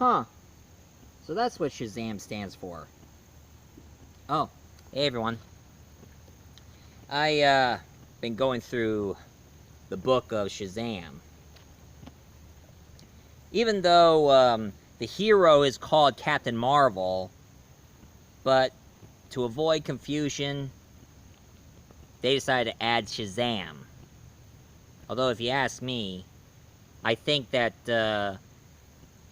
Huh. So that's what SHAZAM stands for. Oh, hey everyone. Been going through the book of SHAZAM. Even though, the hero is called Captain Mar-Vell, but to avoid confusion, they decided to add SHAZAM. Although, if you ask me, I think that,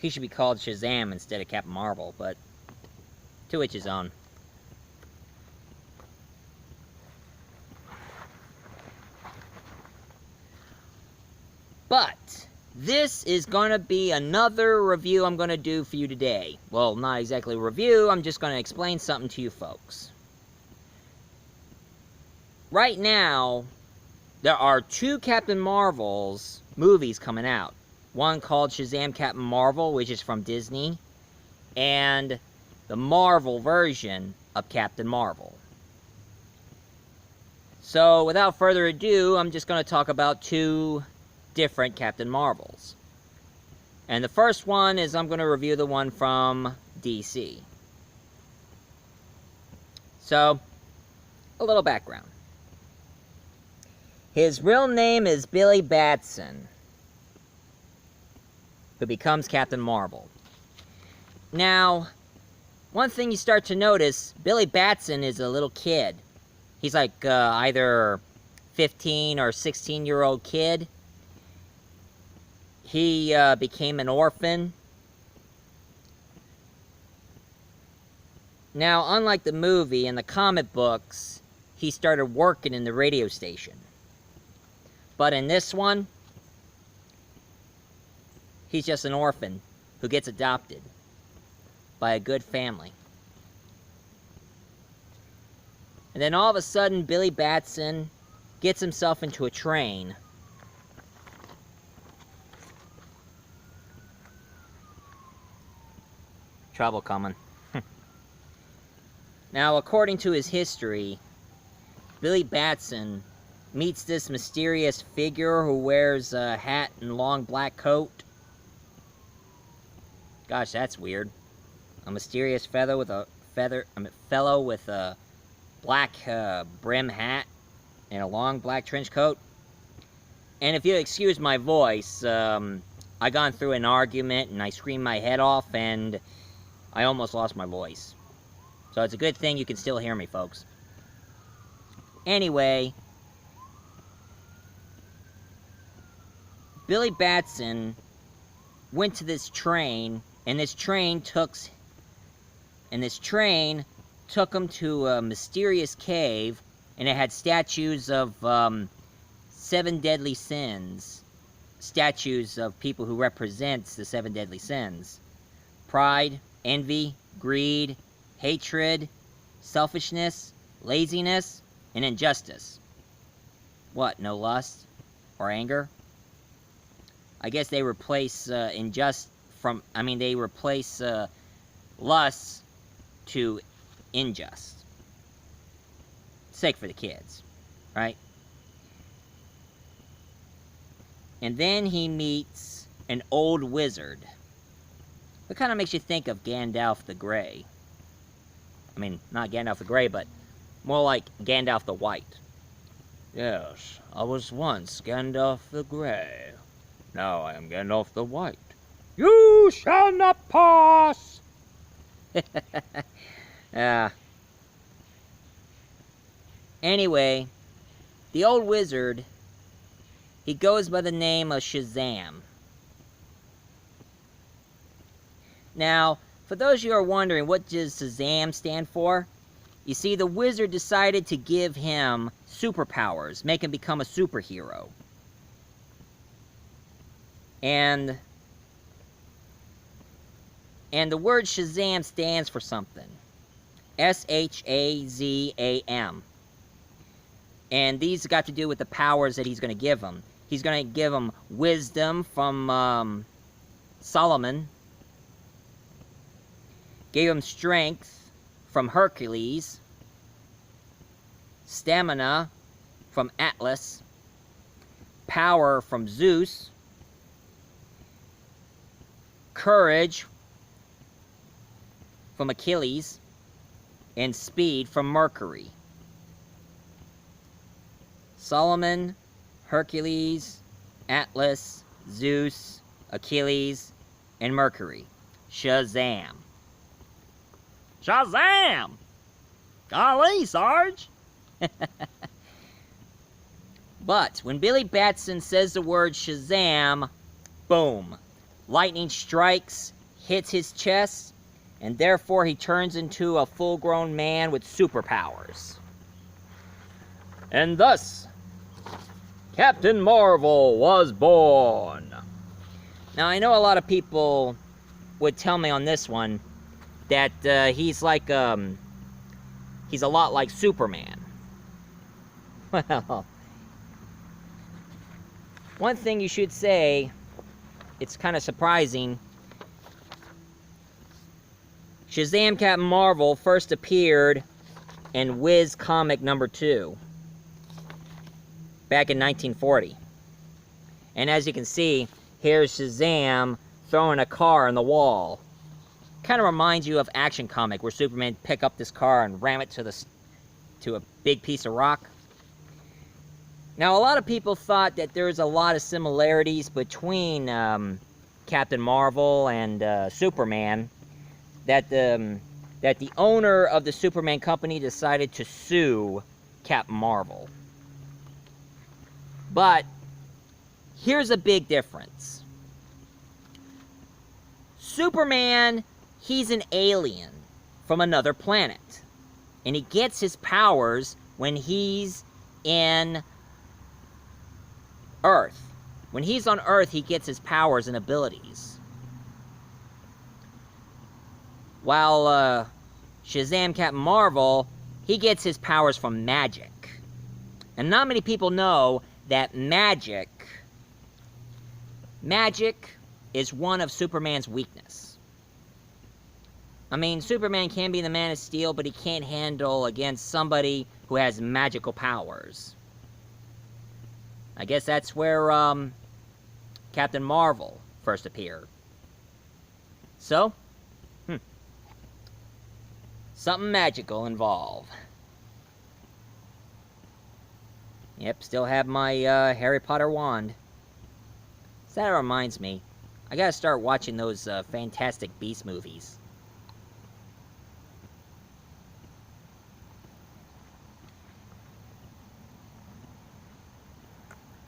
he should be called SHAZAM instead of Captain Mar-Vell, but to each his own. But this is going to be another review I'm going to do for you today. Well, not exactly a review, I'm just going to explain something to you folks. Right now, there are two Captain Mar-Vell's movies coming out. One called SHAZAM Captain Mar-Vell, which is from Disney, and the Marvel version of Captain Mar-Vell. So, without further ado, I'm just going to talk about two different Captain Mar-Vells. And the first one is I'm going to review the one from DC. So, a little background. His real name is Billy Batson, who becomes Captain Mar-Vell. Now, one thing you start to notice, Billy Batson is a little kid. He's like either 15 or 16-year-old kid. He became an orphan. Now, unlike the movie and the comic books, he started working in the radio station. But in this one, he's just an orphan who gets adopted by a good family. And then all of a sudden, Billy Batson gets himself into a train. Trouble coming. Now, according to his history, Billy Batson meets this mysterious figure who wears a hat and long black coat. Gosh, that's weird. A mysterious fellow with a black brim hat and a long black trench coat. And if you excuse my voice, I gone through an argument and I screamed my head off and I almost lost my voice. So it's a good thing you can still hear me, folks. Anyway, Billy Batson went to this train, and this train took him to a mysterious cave, and it had statues of 7 deadly sins. Statues of people who represents the 7 deadly sins. Pride, envy, greed, hatred, selfishness, laziness, and injustice. What, no lust or anger? I guess they replace lust to unjust. Sake for the kids, right? And then he meets an old wizard. It kind of makes you think of Gandalf the Grey. I mean, not Gandalf the Grey, but more like Gandalf the White. Yes, I was once Gandalf the Grey. Now I am Gandalf the White. You shall not pass! Anyway, the old wizard, he goes by the name of SHAZAM. Now, for those of you who are wondering, what does SHAZAM stand for? You see, the wizard decided to give him superpowers, make him become a superhero. And the word SHAZAM stands for something. SHAZAM. And these got to do with the powers that he's going to give him. He's going to give him wisdom from Solomon. Gave him strength from Hercules. Stamina from Atlas. Power from Zeus. Courage from Achilles, and speed from Mercury. Solomon, Hercules, Atlas, Zeus, Achilles, and Mercury. SHAZAM. SHAZAM! Golly, Sarge! But when Billy Batson says the word SHAZAM, boom. Lightning strikes, hits his chest, and therefore he turns into a full-grown man with superpowers. And thus, Captain Mar-Vell was born. Now, I know a lot of people would tell me on this one that he's a lot like Superman. Well, one thing you should say, it's kind of surprising. SHAZAM Captain Mar-Vell first appeared in Whiz Comic #2 back in 1940. And as you can see, here's SHAZAM throwing a car in the wall. Kind of reminds you of Action Comic, where Superman pick up this car and ram it to a big piece of rock. Now, a lot of people thought that there's a lot of similarities between Captain Mar-Vell and Superman, that the owner of the Superman company decided to sue Captain Mar-Vell. But here's a big difference. Superman, he's an alien from another planet, and he gets his powers when he's in Earth. When he's on Earth, he gets his powers and abilities. While SHAZAM Captain Mar-Vell, he gets his powers from magic. And not many people know that magic is one of Superman's weakness. I mean, Superman can be the Man of Steel, but he can't handle against somebody who has magical powers. I guess that's where Captain Mar-Vell first appeared. So, something magical involved. Yep, still have my Harry Potter wand. So that reminds me, I gotta start watching those Fantastic Beasts movies.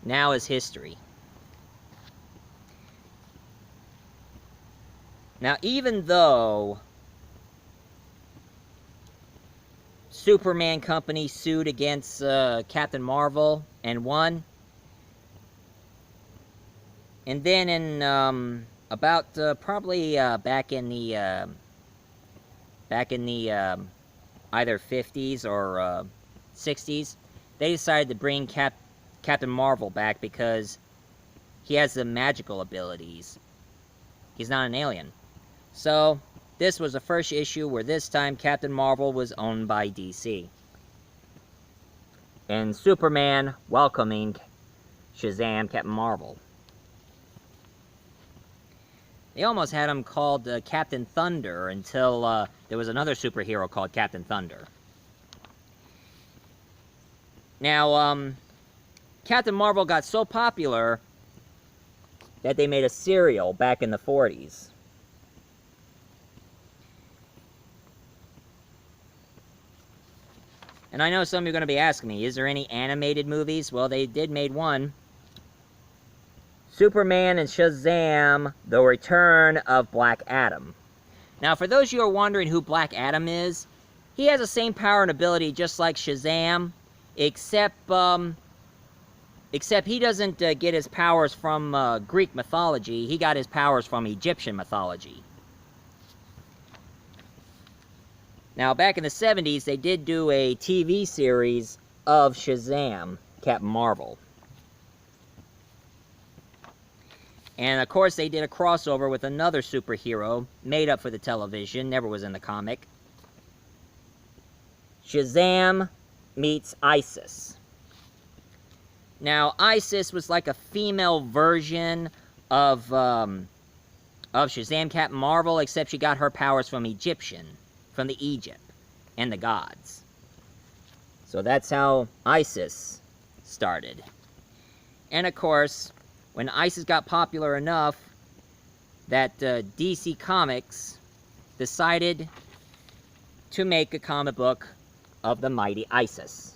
Now is history. Now, even though Superman Company sued against Captain Mar-Vell and won, and then in about probably back in the either 50s or 60s, they decided to bring Captain Mar-Vell back because he has the magical abilities. He's not an alien. So, this was the first issue where this time Captain Mar-Vell was owned by DC. And Superman welcoming SHAZAM Captain Mar-Vell. They almost had him called Captain Thunder until there was another superhero called Captain Thunder. Now, Captain Mar-Vell got so popular that they made a cereal back in the 40s. And I know some of you are going to be asking me, is there any animated movies? Well, they did make one. Superman and SHAZAM, The Return of Black Adam. Now, for those of you who are wondering who Black Adam is, he has the same power and ability just like SHAZAM, except he doesn't get his powers from Greek mythology. He got his powers from Egyptian mythology. Now, back in the 70s, they did do a TV series of SHAZAM, Captain Mar-Vell. And, of course, they did a crossover with another superhero made up for the television, never was in the comic. SHAZAM meets Isis. Now, Isis was like a female version of SHAZAM Captain Mar-Vell, except she got her powers from Egyptian from the Egypt and the gods. So that's how ISIS started. And of course, when ISIS got popular enough that DC Comics decided to make a comic book of the mighty ISIS.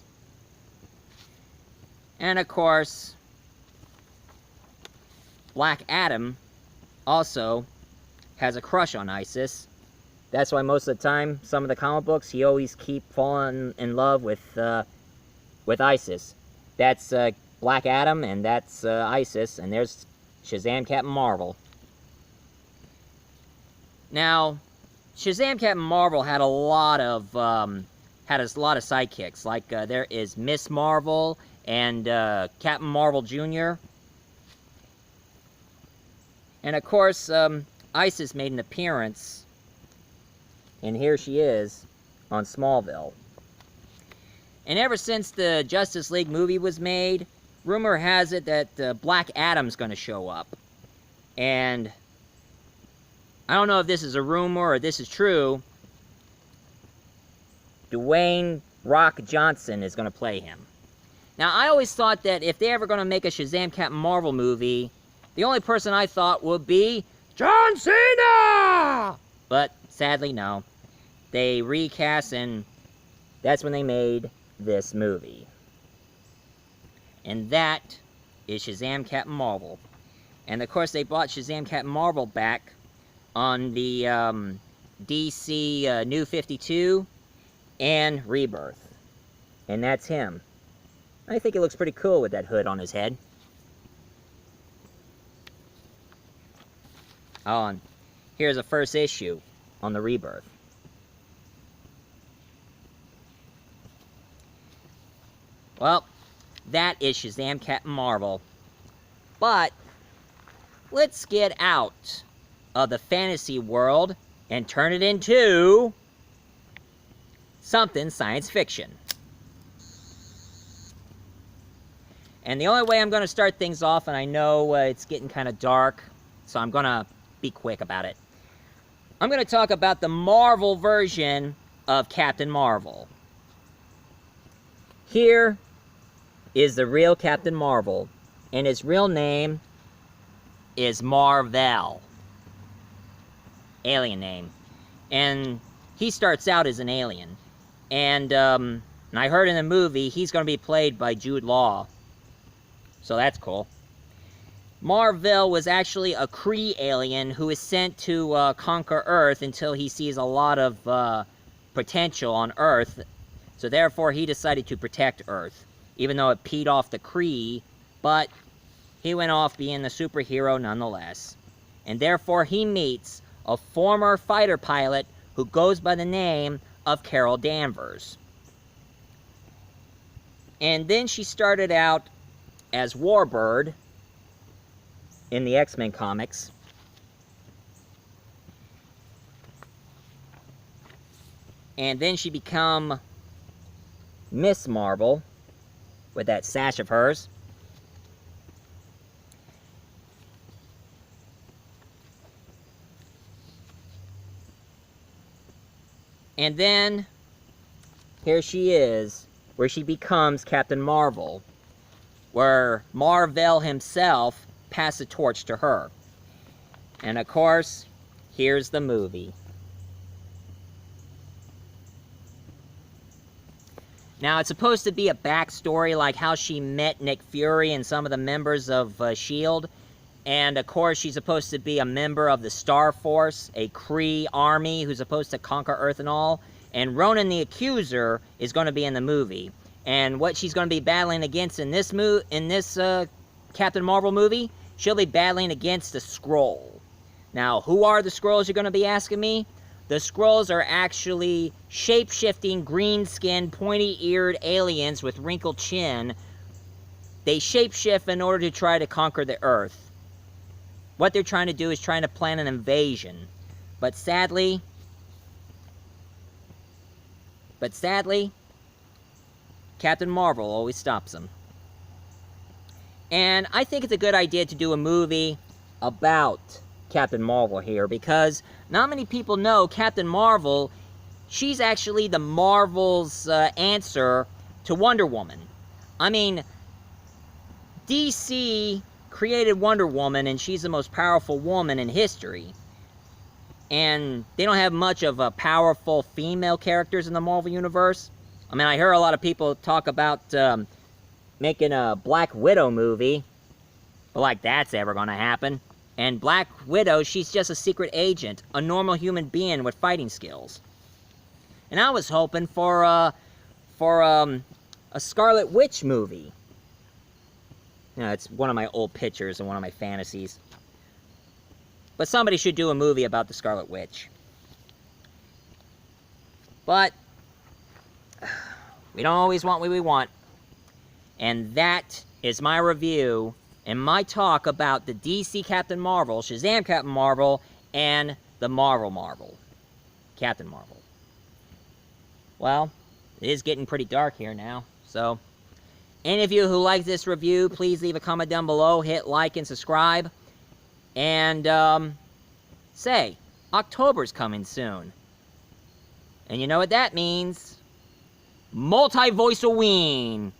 And of course, Black Adam also has a crush on ISIS. That's why most of the time, some of the comic books, he always keep falling in love with ISIS. That's Black Adam, and that's ISIS, and there's Shazam Captain Mar-Vell. Now, Shazam Captain Mar-Vell had a lot of sidekicks. Like there is Miss Mar-Vell and Captain Mar-Vell Jr. And of course, ISIS made an appearance, and here she is on Smallville. And ever since the Justice League movie was made, rumor has it that Black Adam's going to show up. And I don't know if this is a rumor or this is true. Dwayne Rock Johnson is going to play him. Now, I always thought that if they ever going to make a Shazam Captain Mar-Vell movie, the only person I thought would be John Cena! But sadly, no. They recast, and that's when they made this movie. And that is Shazam Captain Mar-Vell. And of course, they brought Shazam Captain Mar-Vell back on the DC New 52 and Rebirth. And that's him. I think it looks pretty cool with that hood on his head. Oh, and here's the first issue on the Rebirth. Well, that is Shazam Captain Mar-Vell. But let's get out of the fantasy world and turn it into something science fiction. And the only way I'm going to start things off, and I know it's getting kind of dark, so I'm going to be quick about it. I'm going to talk about the Marvel version of Captain Mar-Vell. Here is the real Captain Mar-Vell, and his real name is Mar-Vell. Alien name. And he starts out as an alien. And I heard in the movie he's going to be played by Jude Law. So that's cool. Mar-Vell was actually a Kree alien who is sent to conquer Earth until he sees a lot of potential on Earth. So therefore he decided to protect Earth, even though it peed off the Kree, but he went off being the superhero nonetheless. And therefore he meets a former fighter pilot who goes by the name of Carol Danvers. And then she started out as Warbird in the X-Men comics. And then she became Miss Mar-Vell with that sash of hers. And then here she is, where she becomes Captain Mar-Vell, where Mar-Vell himself passed the torch to her. And of course, here's the movie. Now, it's supposed to be a backstory, like how she met Nick Fury and some of the members of S.H.I.E.L.D. And of course, she's supposed to be a member of the Star Force, a Kree army who's supposed to conquer Earth and all. And Ronan the Accuser is going to be in the movie. And what she's going to be battling against in this Captain Mar-Vell movie, she'll be battling against the Skrull. Now, who are the Skrulls, you're going to be asking me? The Skrulls are actually shape-shifting, green-skinned, pointy-eared aliens with wrinkled chin. They shape-shift in order to try to conquer the Earth. What they're trying to do is trying to plan an invasion. But sadly, Captain Mar-Vell always stops them. And I think it's a good idea to do a movie about Captain Mar-Vell here, because not many people know Captain Mar-Vell, she's actually the Marvel's answer to Wonder Woman. I mean, DC created Wonder Woman, and she's the most powerful woman in history. And they don't have much of powerful female characters in the Marvel Universe. I mean, I hear a lot of people talk about making a Black Widow movie, but like that's ever gonna happen. And Black Widow, she's just a secret agent, a normal human being with fighting skills. And I was hoping for a Scarlet Witch movie. You know, it's one of my old pictures and one of my fantasies. But somebody should do a movie about the Scarlet Witch. But we don't always want what we want. And that is my review and my talk about the DC Captain Marvel, SHAZAM Captain Marvel, and the Marvel Captain Marvel. Well, it is getting pretty dark here now, so any of you who like this review, please leave a comment down below, hit like and subscribe, and say, October's coming soon. And you know what that means? Multi-voice-a-ween!